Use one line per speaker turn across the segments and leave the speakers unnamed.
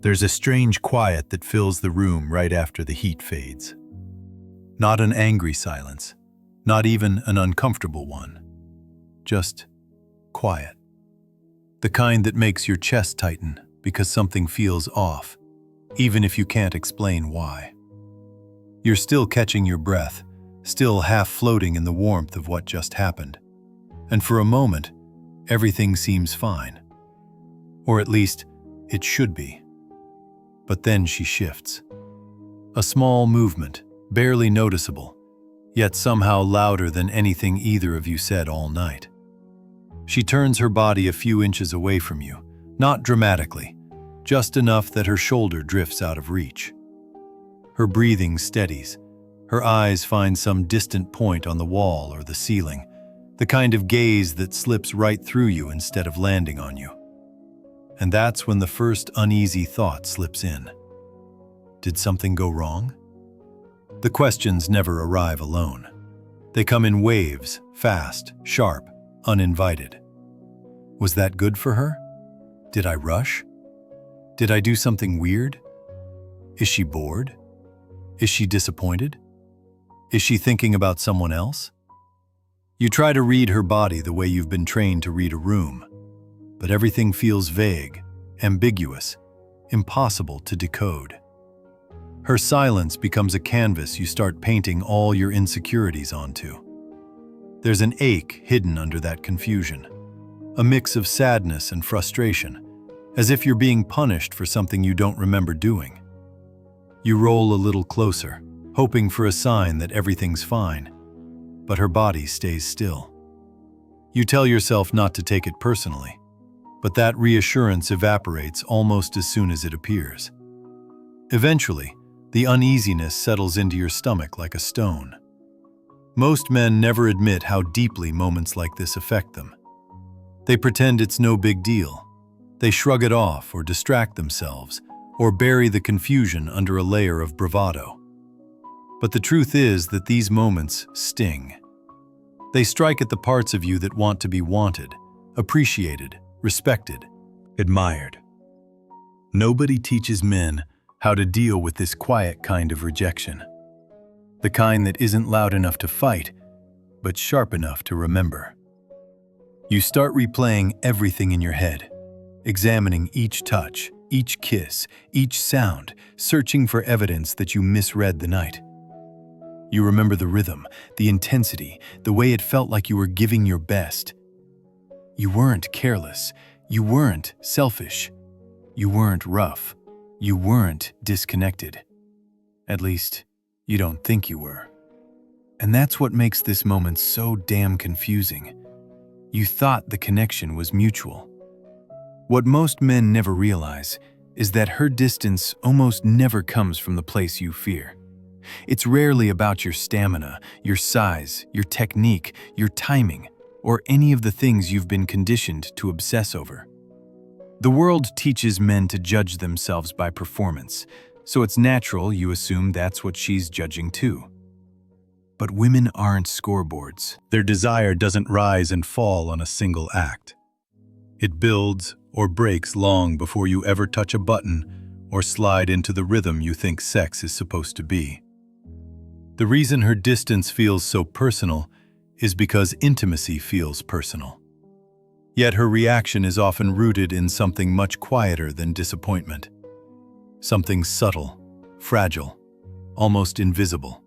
There's a strange quiet that fills the room right after the heat fades. Not an angry silence, not even an uncomfortable one. Just quiet. The kind that makes your chest tighten because something feels off, even if you can't explain why. You're still catching your breath, still half floating in the warmth of what just happened. And for a moment, everything seems fine. Or at least, it should be. But then she shifts. A small movement, barely noticeable, yet somehow louder than anything either of you said all night. She turns her body a few inches away from you, not dramatically, just enough that her shoulder drifts out of reach. Her breathing steadies. Her eyes find some distant point on the wall or the ceiling, the kind of gaze that slips right through you instead of landing on you. And that's when the first uneasy thought slips in. Did something go wrong? The questions never arrive alone. They come in waves, fast, sharp, uninvited. Was that good for her? Did I rush? Did I do something weird? Is she bored? Is she disappointed? Is she thinking about someone else? You try to read her body the way you've been trained to read a room, but everything feels vague, ambiguous, impossible to decode. Her silence becomes a canvas you start painting all your insecurities onto. There's an ache hidden under that confusion, a mix of sadness and frustration, as if you're being punished for something you don't remember doing. You roll a little closer, hoping for a sign that everything's fine, but her body stays still. You tell yourself not to take it personally, but that reassurance evaporates almost as soon as it appears. Eventually, the uneasiness settles into your stomach like a stone. Most men never admit how deeply moments like this affect them. They pretend it's no big deal. They shrug it off or distract themselves, or bury the confusion under a layer of bravado. But the truth is that these moments sting. They strike at the parts of you that want to be wanted, appreciated, respected, admired. Nobody teaches men how to deal with this quiet kind of rejection. The kind that isn't loud enough to fight, but sharp enough to remember. You start replaying everything in your head, examining each touch, each kiss, each sound, searching for evidence that you misread the night. You remember the rhythm, the intensity, the way it felt like you were giving your best. You weren't careless. You weren't selfish. You weren't rough. You weren't disconnected. At least, you don't think you were. And that's what makes this moment so damn confusing. You thought the connection was mutual. What most men never realize is that her distance almost never comes from the place you fear. It's rarely about your stamina, your size, your technique, your timing, or any of the things you've been conditioned to obsess over. The world teaches men to judge themselves by performance, so it's natural you assume that's what she's judging too. But women aren't scoreboards. Their desire doesn't rise and fall on a single act. It builds or breaks long before you ever touch a button or slide into the rhythm you think sex is supposed to be. The reason her distance feels so personal is because intimacy feels personal. Yet her reaction is often rooted in something much quieter than disappointment. Something subtle, fragile, almost invisible.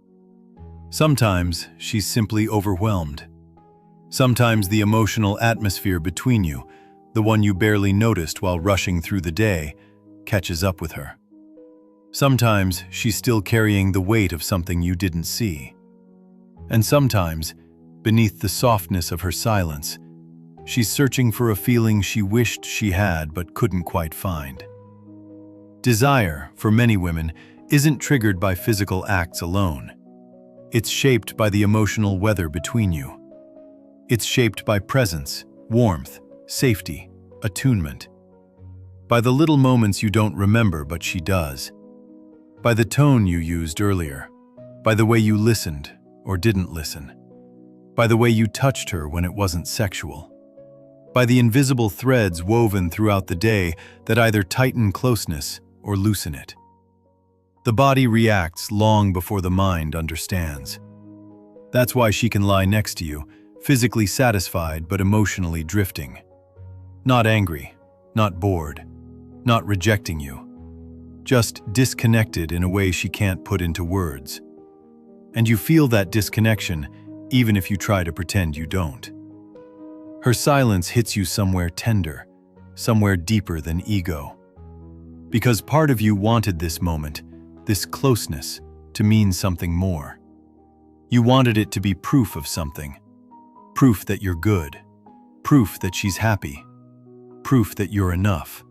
Sometimes she's simply overwhelmed. Sometimes the emotional atmosphere between you, the one you barely noticed while rushing through the day, catches up with her. Sometimes she's still carrying the weight of something you didn't see. And sometimes, beneath the softness of her silence, she's searching for a feeling she wished she had but couldn't quite find. Desire, for many women, isn't triggered by physical acts alone. It's shaped by the emotional weather between you. It's shaped by presence, warmth, safety, attunement. By the little moments you don't remember but she does. By the tone you used earlier. By the way you listened or didn't listen. By the way you touched her when it wasn't sexual. By the invisible threads woven throughout the day that either tighten closeness or loosen it. The body reacts long before the mind understands. That's why she can lie next to you, physically satisfied but emotionally drifting. Not angry, not bored, not rejecting you. Just disconnected in a way she can't put into words. And you feel that disconnection even if you try to pretend you don't. Her silence hits you somewhere tender, somewhere deeper than ego. Because part of you wanted this moment, this closeness, to mean something more. You wanted it to be proof of something. Proof that you're good. Proof that she's happy. Proof that you're enough.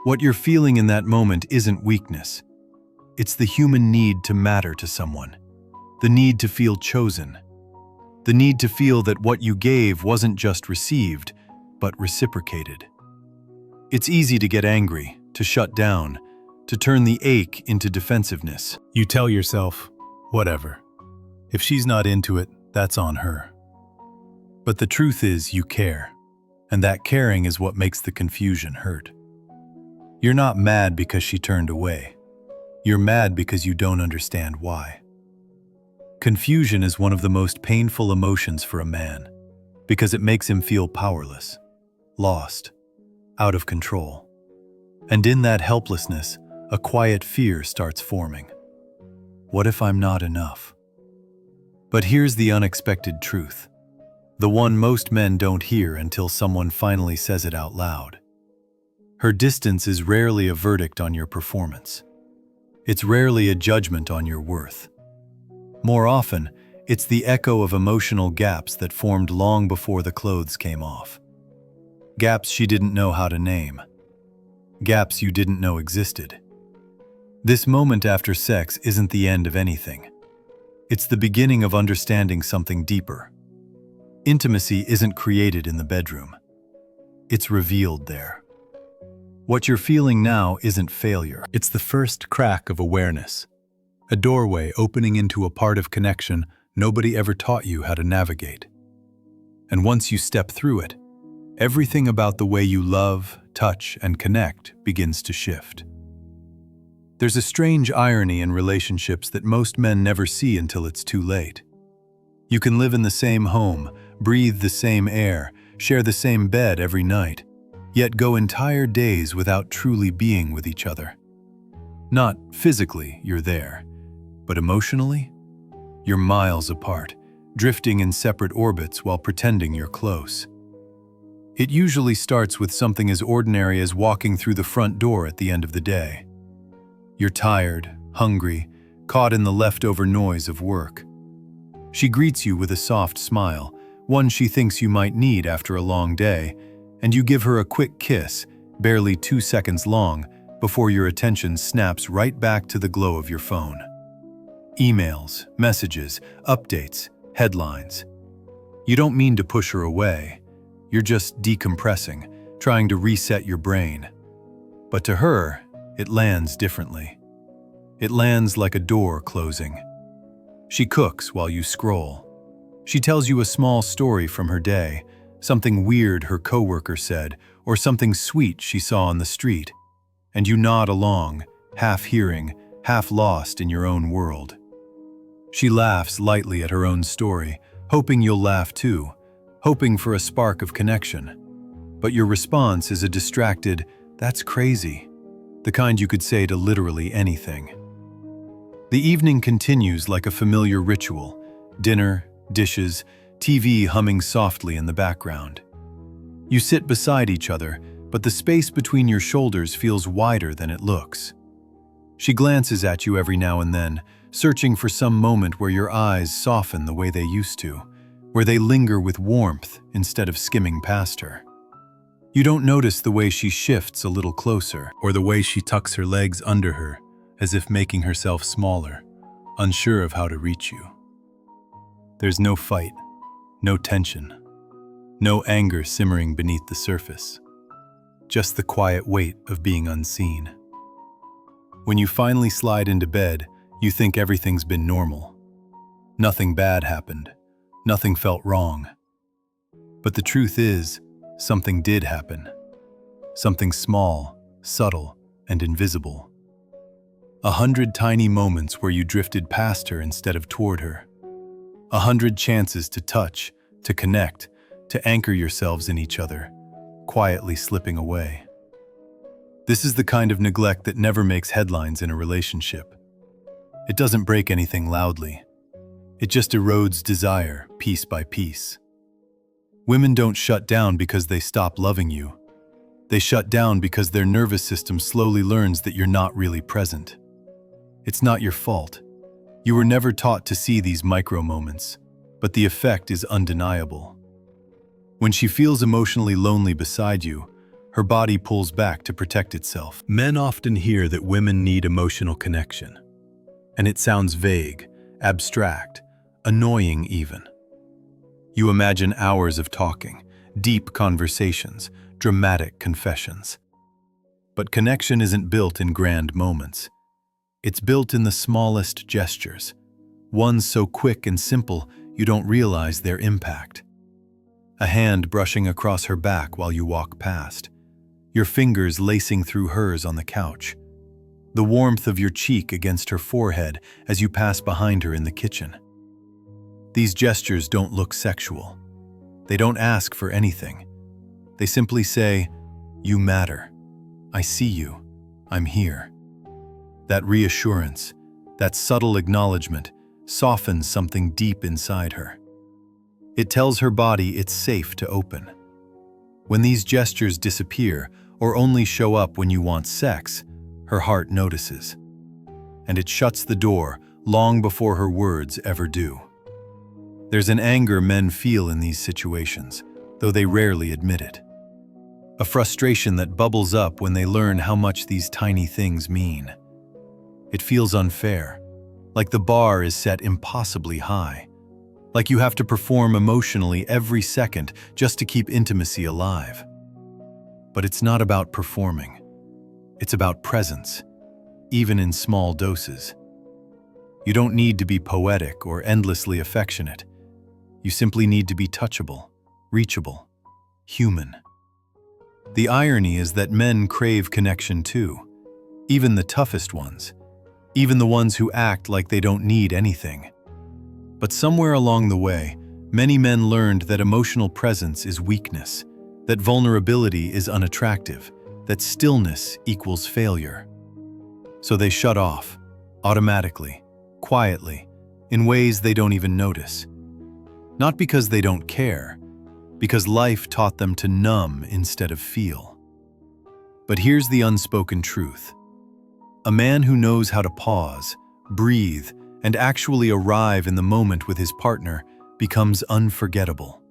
What you're feeling in that moment isn't weakness. It's the human need to matter to someone. The need to feel chosen. The need to feel that what you gave wasn't just received, but reciprocated. It's easy to get angry, to shut down, to turn the ache into defensiveness.
You tell yourself, whatever. If she's not into it, that's on her.
But the truth is you care, and that caring is what makes the confusion hurt. You're not mad because she turned away. You're mad because you don't understand why. Confusion is one of the most painful emotions for a man, because it makes him feel powerless, lost, out of control. And in that helplessness, a quiet fear starts forming. What if I'm not enough? But here's the unexpected truth, the one most men don't hear until someone finally says it out loud. Her distance is rarely a verdict on your performance. It's rarely a judgment on your worth. More often, it's the echo of emotional gaps that formed long before the clothes came off. Gaps she didn't know how to name. Gaps you didn't know existed. This moment after sex isn't the end of anything. It's the beginning of understanding something deeper. Intimacy isn't created in the bedroom. It's revealed there. What you're feeling now isn't failure.
It's the first crack of awareness. A doorway opening into a part of connection nobody ever taught you how to navigate. And once you step through it, everything about the way you love, touch, and connect begins to shift. There's a strange irony in relationships that most men never see until it's too late. You can live in the same home, breathe the same air, share the same bed every night, yet go entire days without truly being with each other. Not physically, you're there, but emotionally, you're miles apart, drifting in separate orbits while pretending you're close. It usually starts with something as ordinary as walking through the front door at the end of the day. You're tired, hungry, caught in the leftover noise of work. She greets you with a soft smile, one she thinks you might need after a long day, and you give her a quick kiss, barely 2 seconds long, before your attention snaps right back to the glow of your phone. Emails, messages, updates, headlines. You don't mean to push her away. You're just decompressing, trying to reset your brain. But to her, it lands differently. It lands like a door closing. She cooks while you scroll. She tells you a small story from her day, something weird her coworker said, or something sweet she saw on the street. And you nod along, half hearing, half lost in your own world. She laughs lightly at her own story, hoping you'll laugh too, hoping for a spark of connection. But your response is a distracted, "That's crazy," the kind you could say to literally anything. The evening continues like a familiar ritual, dinner, dishes, TV humming softly in the background. You sit beside each other, but the space between your shoulders feels wider than it looks. She glances at you every now and then, searching for some moment where your eyes soften the way they used to, where they linger with warmth instead of skimming past her. You don't notice the way she shifts a little closer, or the way she tucks her legs under her, as if making herself smaller, unsure of how to reach you. There's no fight, no tension, no anger simmering beneath the surface, just the quiet weight of being unseen. When you finally slide into bed, you think everything's been normal. Nothing bad happened, nothing felt wrong. But the truth is, something did happen. Something small, subtle, and invisible. 100 tiny moments where you drifted past her instead of toward her. 100 chances to touch, to connect, to anchor yourselves in each other, quietly slipping away. This is the kind of neglect that never makes headlines in a relationship. It doesn't break anything loudly. It just erodes desire, piece by piece. Women don't shut down because they stop loving you. They shut down because their nervous system slowly learns that you're not really present. It's not your fault. You were never taught to see these micro moments, but the effect is undeniable. When she feels emotionally lonely beside you, her body pulls back to protect itself. Men often hear that women need emotional connection, and it sounds vague, abstract, annoying even. You imagine hours of talking, deep conversations, dramatic confessions. But connection isn't built in grand moments. It's built in the smallest gestures, ones so quick and simple you don't realize their impact. A hand brushing across her back while you walk past, your fingers lacing through hers on the couch, the warmth of your cheek against her forehead as you pass behind her in the kitchen. These gestures don't look sexual. They don't ask for anything. They simply say, "You matter. I see you. I'm here." That reassurance, that subtle acknowledgement, softens something deep inside her. It tells her body it's safe to open. When these gestures disappear or only show up when you want sex, her heart notices. And it shuts the door long before her words ever do. There's an anger men feel in these situations, though they rarely admit it. A frustration that bubbles up when they learn how much these tiny things mean. It feels unfair, like the bar is set impossibly high, like you have to perform emotionally every second just to keep intimacy alive. But it's not about performing. It's about presence, even in small doses. You don't need to be poetic or endlessly affectionate. You simply need to be touchable, reachable, human. The irony is that men crave connection too, even the toughest ones, even the ones who act like they don't need anything. But somewhere along the way, many men learned that emotional presence is weakness, that vulnerability is unattractive, that stillness equals failure. So they shut off, automatically, quietly, in ways they don't even notice. Not because they don't care, because life taught them to numb instead of feel. But here's the unspoken truth. A man who knows how to pause, breathe, and actually arrive in the moment with his partner becomes unforgettable.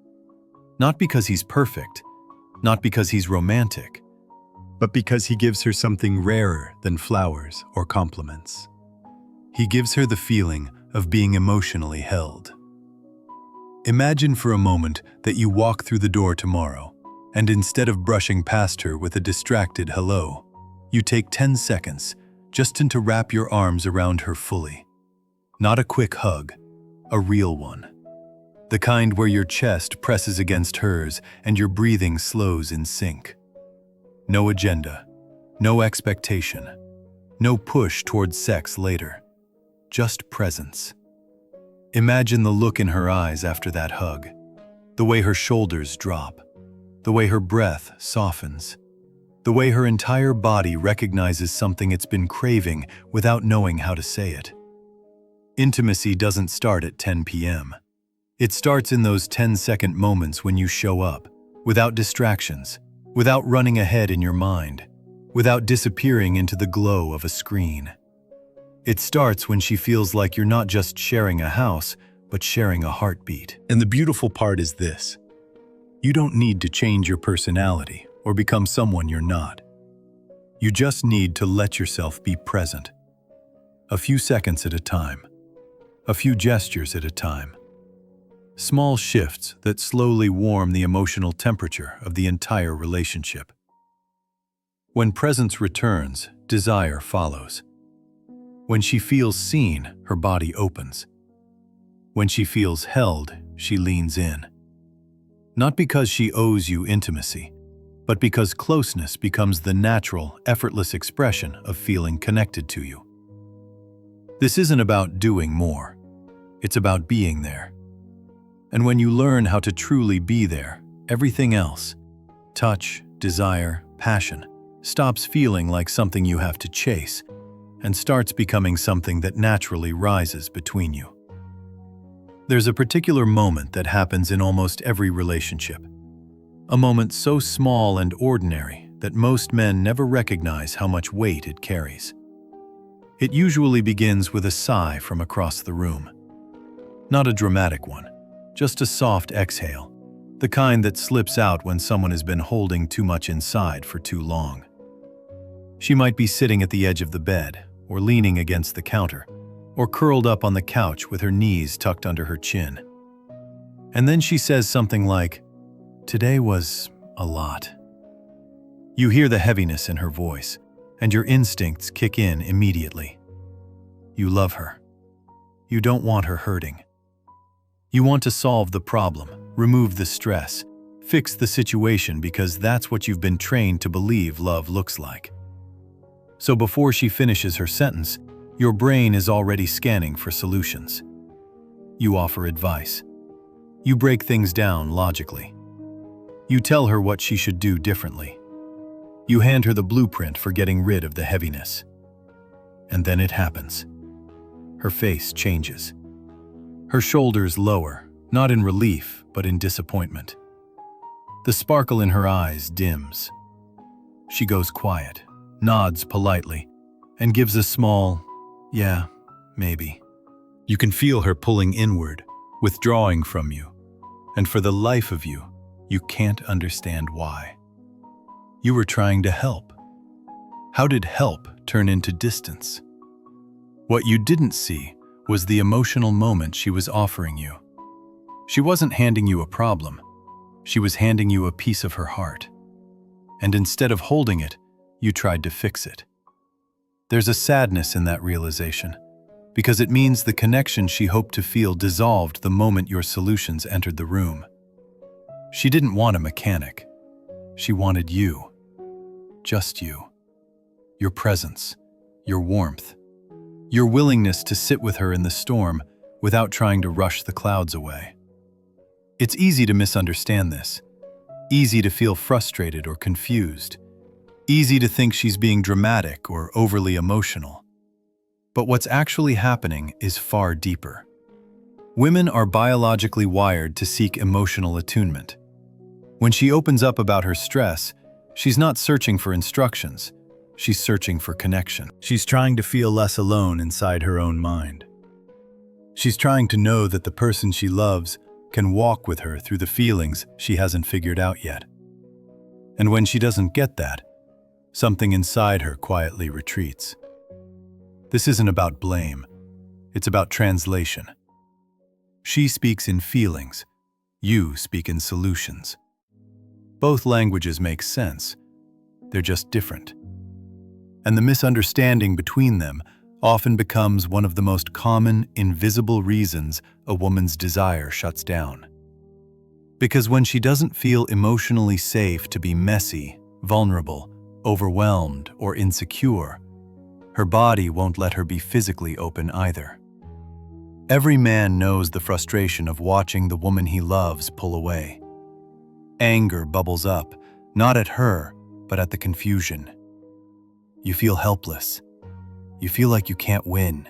Not because he's perfect, not because he's romantic, but because he gives her something rarer than flowers or compliments. He gives her the feeling of being emotionally held. Imagine for a moment that you walk through the door tomorrow, and instead of brushing past her with a distracted hello, you take 10 seconds just to wrap your arms around her fully. Not a quick hug, a real one. The kind where your chest presses against hers and your breathing slows in sync. No agenda, no expectation, no push towards sex later, just presence. Imagine the look in her eyes after that hug, the way her shoulders drop, the way her breath softens, the way her entire body recognizes something it's been craving without knowing how to say it. Intimacy doesn't start at 10 p.m. It starts in those 10-second moments when you show up, without distractions, without running ahead in your mind, without disappearing into the glow of a screen. It starts when she feels like you're not just sharing a house, but sharing a heartbeat. And the beautiful part is this. You don't need to change your personality or become someone you're not. You just need to let yourself be present. A few seconds at a time. A few gestures at a time. Small shifts that slowly warm the emotional temperature of the entire relationship. When presence returns, desire follows. When she feels seen, her body opens. When she feels held, she leans in. Not because she owes you intimacy,
but because closeness becomes the natural, effortless expression of feeling connected to you. This isn't about doing more. It's about being there. And when you learn how to truly be there, everything else, touch, desire, passion, stops feeling like something you have to chase and starts becoming something that naturally rises between you. There's a particular moment that happens in almost every relationship. A moment so small and ordinary that most men never recognize how much weight it carries. It usually begins with a sigh from across the room. Not a dramatic one, just a soft exhale, the kind that slips out when someone has been holding too much inside for too long. She might be sitting at the edge of the bed, or leaning against the counter, or curled up on the couch with her knees tucked under her chin. And then she says something like, "Today was a lot." You hear the heaviness in her voice, and your instincts kick in immediately. You love her. You don't want her hurting. You want to solve the problem, remove the stress, fix the situation because that's what you've been trained to believe love looks like. So before she finishes her sentence, your brain is already scanning for solutions. You offer advice. You break things down logically. You tell her what she should do differently. You hand her the blueprint for getting rid of the heaviness. And then it happens. Her face changes. Her shoulders lower, not in relief, but in disappointment. The sparkle in her eyes dims. She goes quiet, nods politely, and gives a small, "Yeah, maybe." You can feel her pulling inward, withdrawing from you, and for the life of you, you can't understand why. You were trying to help. How did help turn into distance? What you didn't see was the emotional moment she was offering you. She wasn't handing you a problem. She was handing you a piece of her heart. And instead of holding it, you tried to fix it. There's a sadness in that realization, because it means the connection she hoped to feel dissolved the moment your solutions entered the room. She didn't want a mechanic. She wanted you. Just you. Your presence. Your warmth. Your willingness to sit with her in the storm without trying to rush the clouds away. It's easy to misunderstand this. Easy to feel frustrated or confused. Easy to think she's being dramatic or overly emotional. But what's actually happening is far deeper. Women are biologically wired to seek emotional attunement. When she opens up about her stress, she's not searching for instructions. She's searching for connection. She's trying to feel less alone inside her own mind. She's trying to know that the person she loves can walk with her through the feelings she hasn't figured out yet. And when she doesn't get that, something inside her quietly retreats. This isn't about blame. It's about translation. She speaks in feelings. You speak in solutions. Both languages make sense. They're just different. And the misunderstanding between them often becomes one of the most common, invisible reasons a woman's desire shuts down. Because when she doesn't feel emotionally safe to be messy, vulnerable, overwhelmed, or insecure, her body won't let her be physically open either. Every man knows the frustration of watching the woman he loves pull away. Anger bubbles up, not at her, but at the confusion. You feel helpless. You feel like you can't win.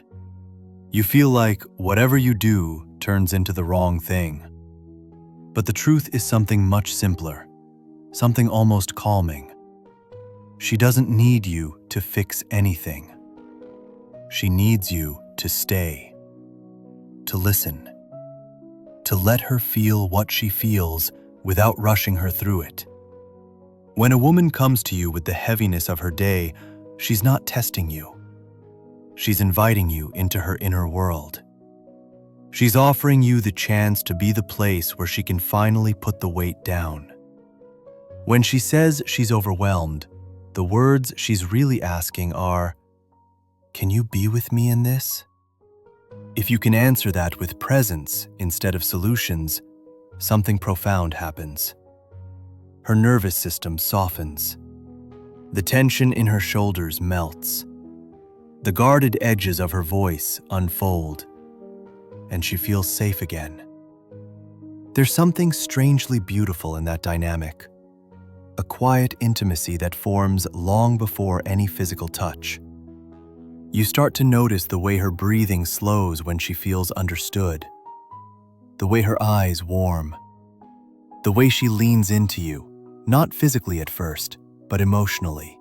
You feel like whatever you do turns into the wrong thing. But the truth is something much simpler, something almost calming. She doesn't need you to fix anything. She needs you to stay, to listen, to let her feel what she feels without rushing her through it. When a woman comes to you with the heaviness of her day, she's not testing you. She's inviting you into her inner world. She's offering you the chance to be the place where she can finally put the weight down. When she says she's overwhelmed, the words she's really asking are, "Can you be with me in this?" If you can answer that with presence instead of solutions, something profound happens.
Her nervous system softens. The tension in her shoulders melts. The guarded edges of her voice unfold, and she feels safe again. There's something strangely beautiful in that dynamic, a quiet intimacy that forms long before any physical touch. You start to notice the way her breathing slows when she feels understood, the way her eyes warm, the way she leans into you, not physically at first, but emotionally,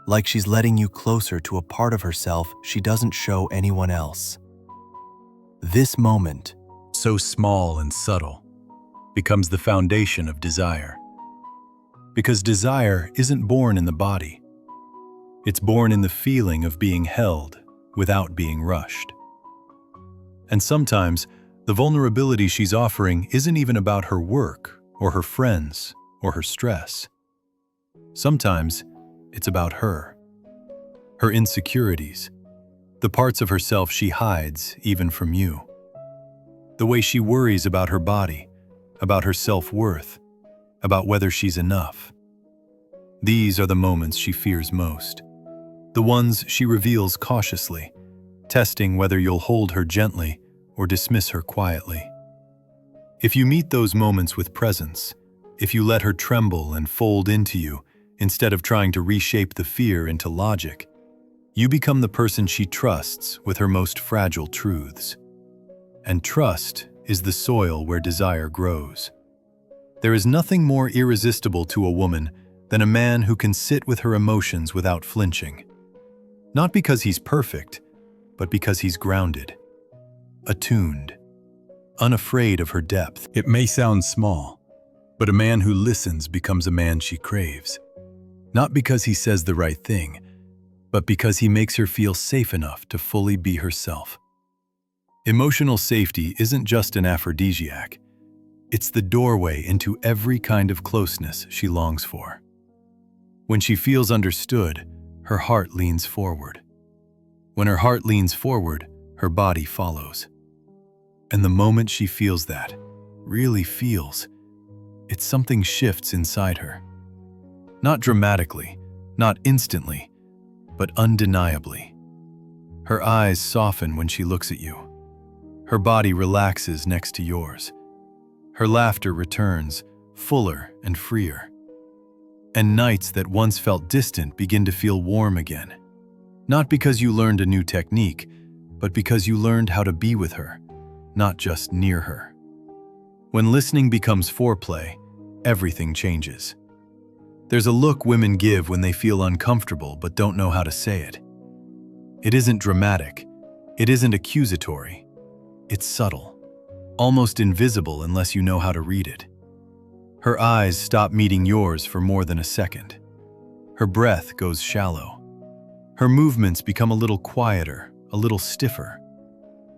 like she's letting you closer to a part of herself she doesn't show anyone else. This moment,
so small and subtle, becomes the foundation of desire. Because desire isn't born in the body. It's born in the feeling of being held without being rushed. And sometimes, the vulnerability she's offering isn't even about her work or her friends or her stress. Sometimes, it's about her insecurities, the parts of herself she hides even from you, the way she worries about her body, about her self-worth, about whether she's enough. These are the moments she fears most, the ones she reveals cautiously, testing whether you'll hold her gently or dismiss her quietly. If you meet those moments with presence, if you let her tremble and fold into you instead of trying to reshape the fear into logic, you become the person she trusts with her most fragile truths. And trust is the soil where desire grows. There is nothing more irresistible to a woman than a man who can sit with her emotions without flinching. Not because he's perfect, but because he's grounded, attuned, unafraid of her depth. It may sound small, but a man who listens becomes a man she craves. Not because he says the right thing, but because he makes her feel safe enough to fully be herself. Emotional safety isn't just an aphrodisiac. It's the doorway into every kind of closeness she longs for. When she feels understood, her heart leans forward. When her heart leans forward, her body follows. And the moment she feels that, really feels, it's something shifts inside her. Not dramatically, not instantly, but undeniably. Her eyes soften when she looks at you. Her body relaxes next to yours. Her laughter returns, fuller and freer. And nights that once felt distant begin to feel warm again. Not because you learned a new technique, but because you learned how to be with her, not just near her. When listening becomes foreplay, everything changes. There's a look women give when they feel uncomfortable but don't know how to say it. It isn't dramatic. It isn't accusatory. It's subtle, almost invisible unless you know how to read it. Her eyes stop meeting yours for more than a second. Her breath goes shallow. Her movements become a little quieter, a little stiffer.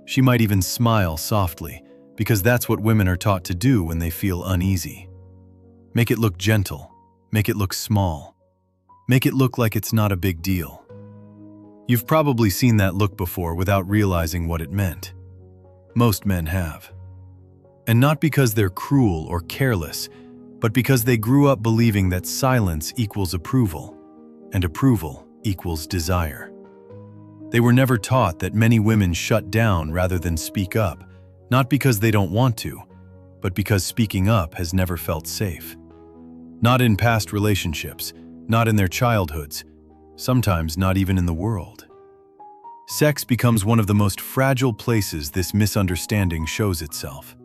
She might even smile softly, because that's what women are taught to do when they feel uneasy. Make it look gentle. Make it look small. Make it look like it's not a big deal. You've probably seen that look before without realizing what it meant. Most men have. And not because they're cruel or careless, but because they grew up believing that silence equals approval, and approval equals desire. They were never taught that many women shut down rather than speak up, not because they don't want to, but because speaking up has never felt safe. Not in past relationships, not in their childhoods, sometimes not even in the world. Sex becomes one of the most fragile places this misunderstanding shows itself.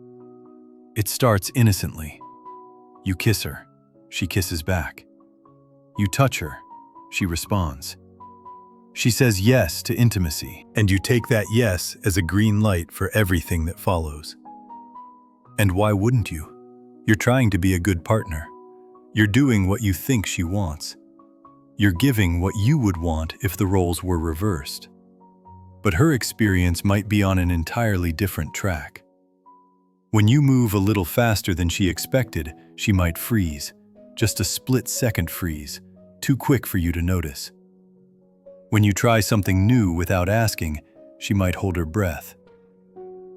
It starts innocently. You kiss her, she kisses back. You touch her, she responds. She says yes to intimacy, and you take that yes as a green light for everything that follows. And why wouldn't you? You're trying to be a good partner. You're doing what you think she wants. You're giving what you would want if the roles were reversed. But her experience might be on an entirely different track. When you move a little faster than she expected, she might freeze, just a split-second freeze, too quick for you to notice. When you try something new without asking, she might hold her breath.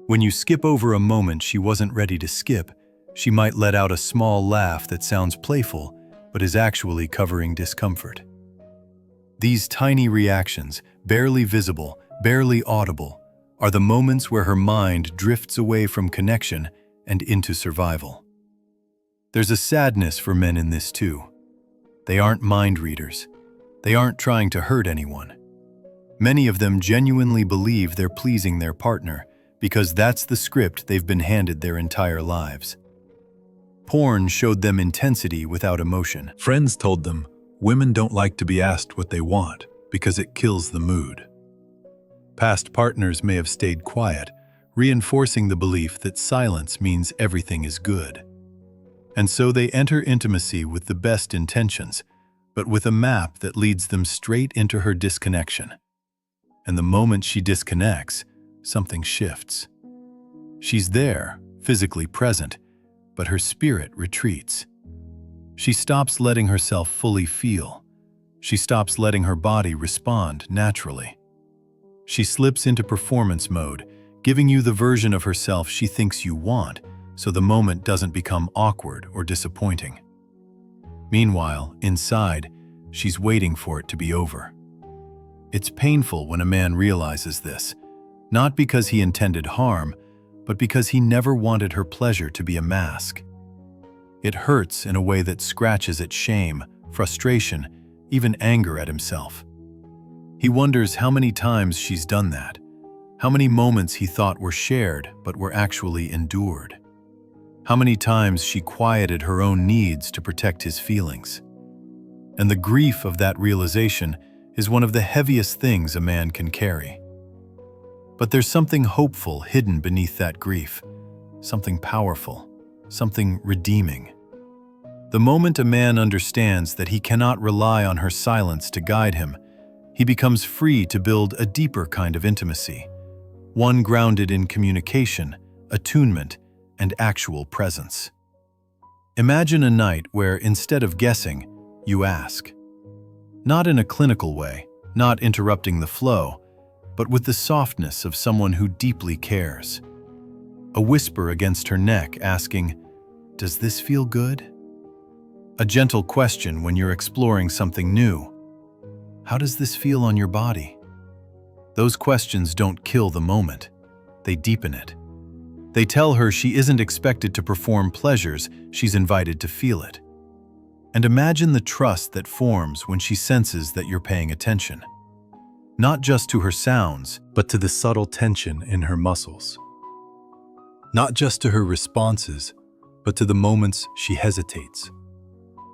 When you skip over a moment she wasn't ready to skip,
She might let out a small laugh that sounds playful, but is actually covering discomfort. These tiny reactions, barely visible, barely audible, are the moments where her mind drifts away from connection and into survival. There's a sadness for men in this too. They aren't mind readers. They aren't trying to hurt anyone. Many of them genuinely believe they're pleasing their partner because that's the script they've been handed their entire lives. Porn showed them intensity without emotion.
Friends told them women don't like to be asked what they want because it kills the mood. Past partners may have stayed quiet, reinforcing the belief that silence means everything is good. And so they enter intimacy with the best intentions, but with a map that leads them straight into her disconnection. And the moment she disconnects, something shifts. She's there, physically present, but her spirit retreats. She stops letting herself fully feel. She stops letting her body respond naturally. She slips into performance mode, giving you the version of herself she thinks you want, so the moment doesn't become awkward or disappointing. Meanwhile, inside, she's waiting for it to be over. It's painful when a man realizes this, not because he intended harm, but because he never wanted her pleasure to be a mask. It hurts in a way that scratches at shame, frustration, even anger at himself. He wonders how many times she's done that, how many moments he thought were shared but were actually endured, how many times she quieted her own needs to protect his feelings. And the grief of that realization is one of the heaviest things a man can carry. But there's something hopeful hidden beneath that grief, something powerful, something redeeming. The moment a man understands that he cannot rely on her silence to guide him, he becomes free to build a deeper kind of intimacy, one grounded in communication, attunement, and actual presence. Imagine a night where, instead of guessing, you ask. Not in a clinical way, not interrupting the flow, but with the softness of someone who deeply cares. A whisper against her neck asking, "Does this feel good?" A gentle question when you're exploring something new. "How does this feel on your body?" Those questions don't kill the moment. They deepen it. They tell her she isn't expected to perform pleasures, she's invited to feel it. And imagine the trust that forms when she senses that you're paying attention. Not just to her sounds, but to the subtle tension in her muscles. Not just to her responses, but to the moments she hesitates.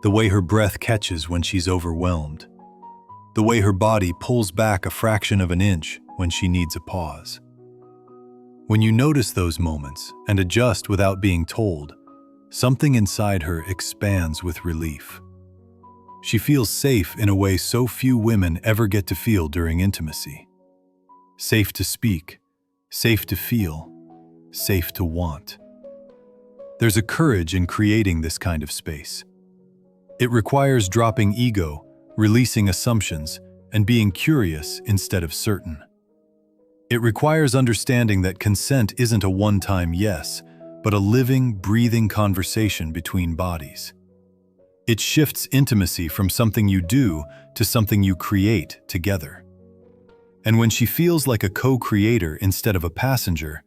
The way her breath catches when she's overwhelmed. The way her body pulls back a fraction of an inch when she needs a pause. When you notice those moments and adjust without being told, something inside her expands with relief. She feels safe in a way so few women ever get to feel during intimacy. Safe to speak, safe to feel, safe to want. There's a courage in creating this kind of space. It requires dropping ego, releasing assumptions, and being curious instead of certain. It requires understanding that consent isn't a one-time yes, but a living, breathing conversation between bodies. It shifts intimacy from something you do to something you create together. And when she feels like a co-creator instead of a passenger,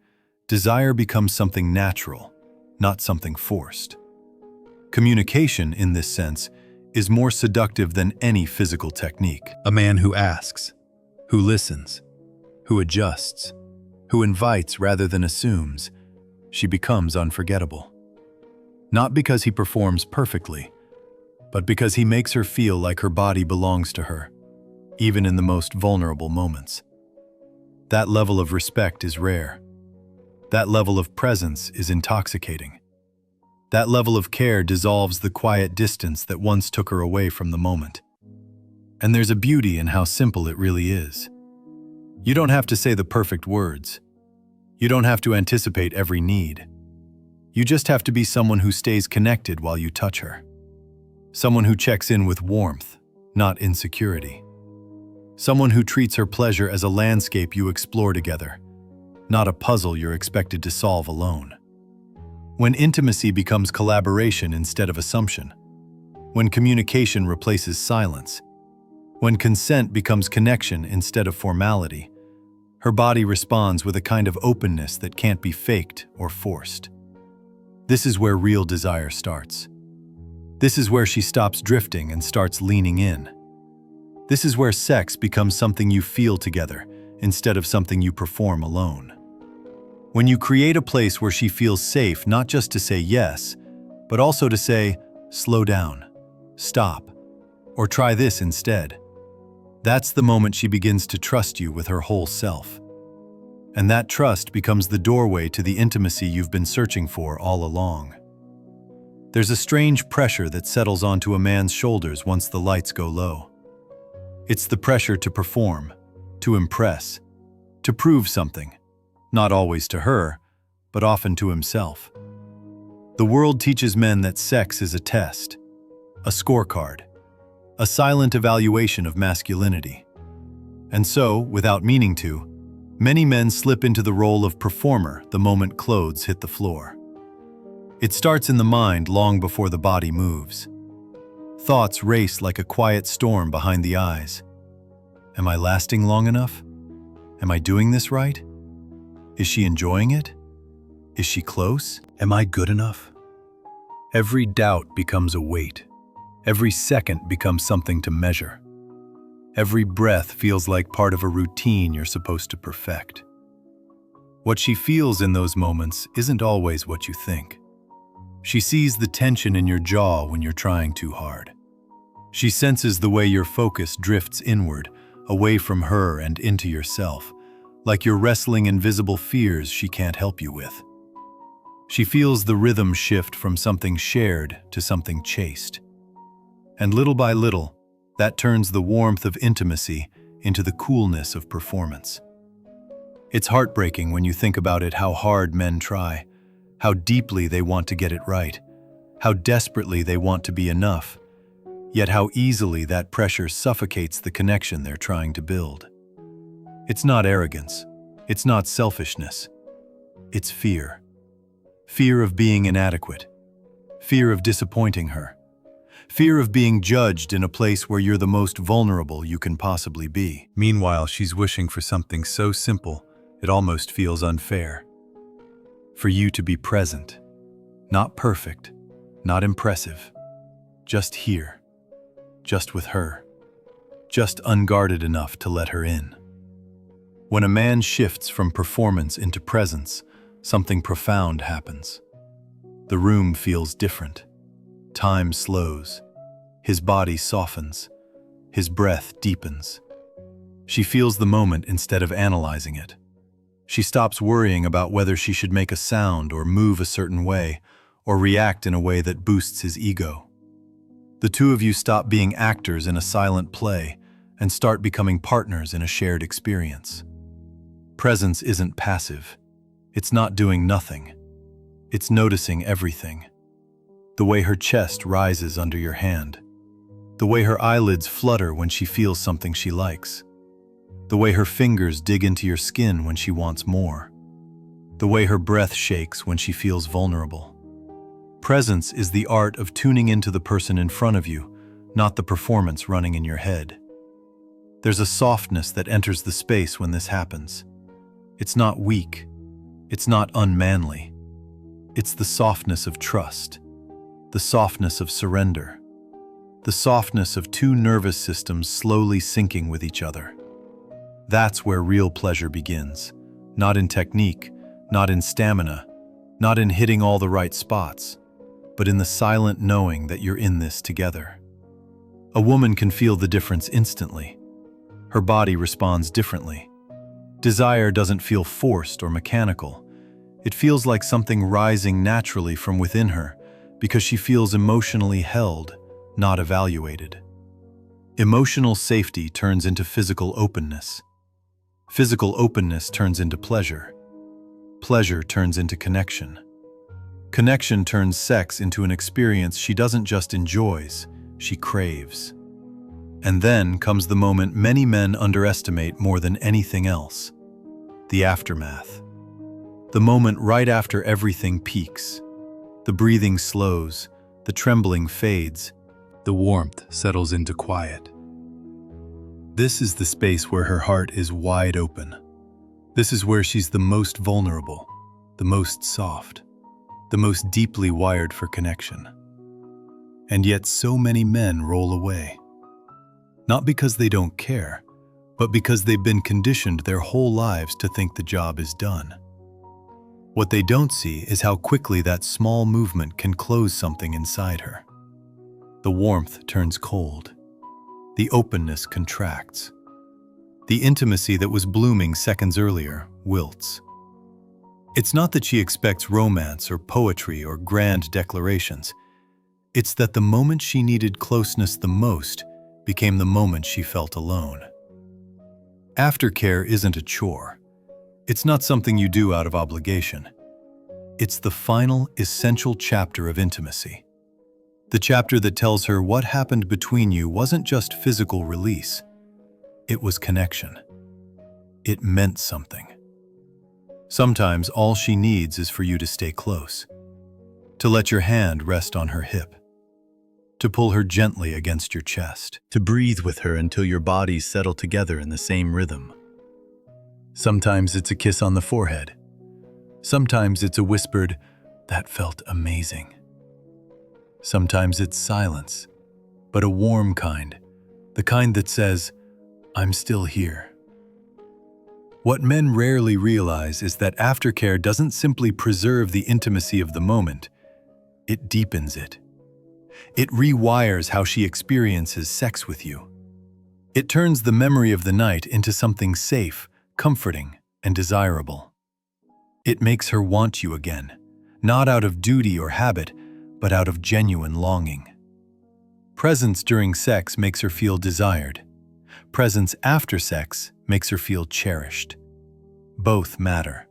desire becomes something natural, not something forced. Communication, in this sense, is more seductive than any physical technique. A man who asks, who listens, who adjusts, who invites rather than assumes, she becomes unforgettable. Not because he performs perfectly, but because he makes her feel like her body belongs to her, even in the most vulnerable moments. That level of respect is rare. That level of presence is intoxicating. That level of care dissolves the quiet distance that once took her away from the moment. And there's a beauty in how simple it really is. You don't have to say the perfect words. You don't have to anticipate every need. You just have to be someone who stays connected while you touch her. Someone who checks in with warmth, not insecurity. Someone who treats her pleasure as a landscape you explore together, not a puzzle you're expected to solve alone.
When intimacy becomes collaboration instead of assumption. When communication replaces silence. When consent becomes connection instead of formality. Her body responds with a kind of openness that can't be faked or forced. This is where real desire starts. This is where she stops drifting and starts leaning in. This is where sex becomes something you feel together instead of something you perform alone. When you create a place where she feels safe not just to say yes, but also to say, slow down, stop, or try this instead. That's the moment she begins to trust you with her whole self. And that trust becomes the doorway to the intimacy you've been searching for all along. There's a strange pressure that settles onto a man's shoulders once the lights go low. It's the pressure to perform, to impress, to prove something, not always to her, but often to himself. The world teaches men that sex is a test, a scorecard, a silent evaluation of masculinity. And so, without meaning to, many men slip into the role of performer the moment clothes hit the floor. It starts in the mind long before the body moves. Thoughts race like a quiet storm behind the eyes. Am I lasting long enough? Am I doing this right? Is she enjoying it? Is she close?
Am I good enough? Every doubt becomes a weight. Every second becomes something to measure. Every breath feels like part of a routine you're supposed to perfect. What she feels in those moments isn't always what you think. She sees the tension in your jaw when you're trying too hard. She senses the way your focus drifts inward, away from her and into yourself, like you're wrestling invisible fears she can't help you with. She feels the rhythm shift from something shared to something chased. And little by little, that turns the warmth of intimacy into the coolness of performance. It's heartbreaking when you think about it how hard men try, how deeply they want to get it right, how desperately they want to be enough, yet how easily that pressure suffocates the connection they're trying to build. It's not arrogance, it's not selfishness, it's fear. Fear of being inadequate, fear of disappointing her, fear of being judged in a place where you're the most vulnerable you can possibly be. Meanwhile, she's wishing for something so simple, it almost feels unfair. For you to be present, not perfect, not impressive, just here, just with her, just unguarded enough to let her in. When a man shifts from performance into presence, something profound happens. The room feels different. Time slows. His body softens. His breath deepens. She feels the moment instead of analyzing it. She stops worrying about whether she should make a sound or move a certain way or react in a way that boosts his ego. The two of you stop being actors in a silent play and start becoming partners in a shared experience. Presence isn't passive. It's not doing nothing. It's noticing everything. The way her chest rises under your hand. The way her eyelids flutter when she feels something she likes. The way her fingers dig into your skin when she wants more. The way her breath shakes when she feels vulnerable. Presence is the art of tuning into the person in front of you, not the performance running in your head. There's a softness that enters the space when this happens. It's not weak. It's not unmanly. It's the softness of trust, the softness of surrender, the softness of two nervous systems slowly syncing with each other. That's where real pleasure begins, not in technique, not in stamina, not in hitting all the right spots, but in the silent knowing that you're in this together. A woman can feel the difference instantly. Her body responds differently. Desire doesn't feel forced or mechanical. It feels like something rising naturally from within her because she feels emotionally held, not evaluated. Emotional safety turns into physical openness. Physical openness turns into pleasure. Pleasure turns into connection. Connection turns sex into an experience she doesn't just enjoys, she craves. And then comes the moment many men underestimate more than anything else: the aftermath. The moment right after everything peaks,
The breathing slows, the trembling fades,
The warmth settles into quiet.
This is the space where her heart is wide open. This is where she's the most vulnerable, the most soft, the most deeply wired for connection. And yet so many men roll away. Not because they don't care, but because they've been conditioned their whole lives to think the job is done. What they don't see is how quickly that small movement can close something inside her. The warmth turns cold. The openness contracts. The intimacy that was blooming seconds earlier wilts. It's not that she expects romance or poetry or grand declarations. It's that the moment she needed closeness the most became the moment she felt alone. Aftercare isn't a chore. It's not something you do out of obligation. It's the final, essential chapter of intimacy. The chapter that tells her what happened between you wasn't just physical release. It was connection. It meant something. Sometimes all she needs is for you to stay close, to let your hand rest on her hip, to pull her gently against your chest, to breathe with her until your bodies settle together in the same rhythm. Sometimes it's a kiss on the forehead. Sometimes it's a whispered, "That felt amazing." Sometimes it's silence, but a warm kind, the kind that says, "I'm still here." What men rarely realize is that aftercare doesn't simply preserve the intimacy of the moment, it deepens it. It rewires how she experiences sex with you. It turns the memory of the night into something safe, comforting, and desirable. It makes her want you again, not out of duty or habit, but out of genuine longing. Presence during sex makes her feel desired. Presence after sex makes her feel cherished. Both matter.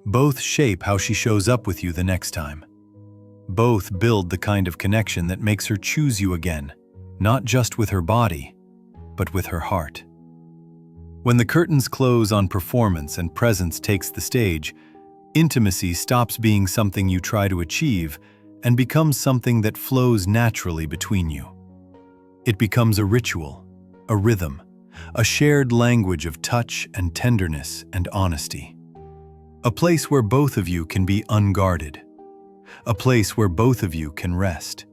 Both shape how she shows up with you the next time. Both build the kind of connection that makes her choose you again, not just with her body, but with her heart. When the curtains close on performance and presence takes the stage, intimacy stops being something you try to achieve and becomes something that flows naturally between you. It becomes a ritual, a rhythm, a shared language of touch and tenderness and honesty. A place where both of you can be unguarded. A place where both of you can rest.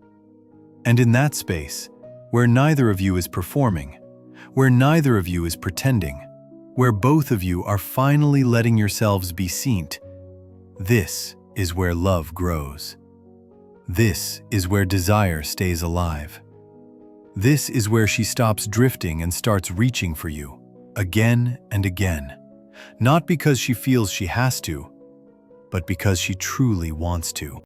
And in that space, where neither of you is performing, where neither of you is pretending, where both of you are finally letting yourselves be seen, this is where love grows. This is where desire stays alive. This is where she stops drifting and starts reaching for you, again and again, not because she feels she has to, but because she truly wants to.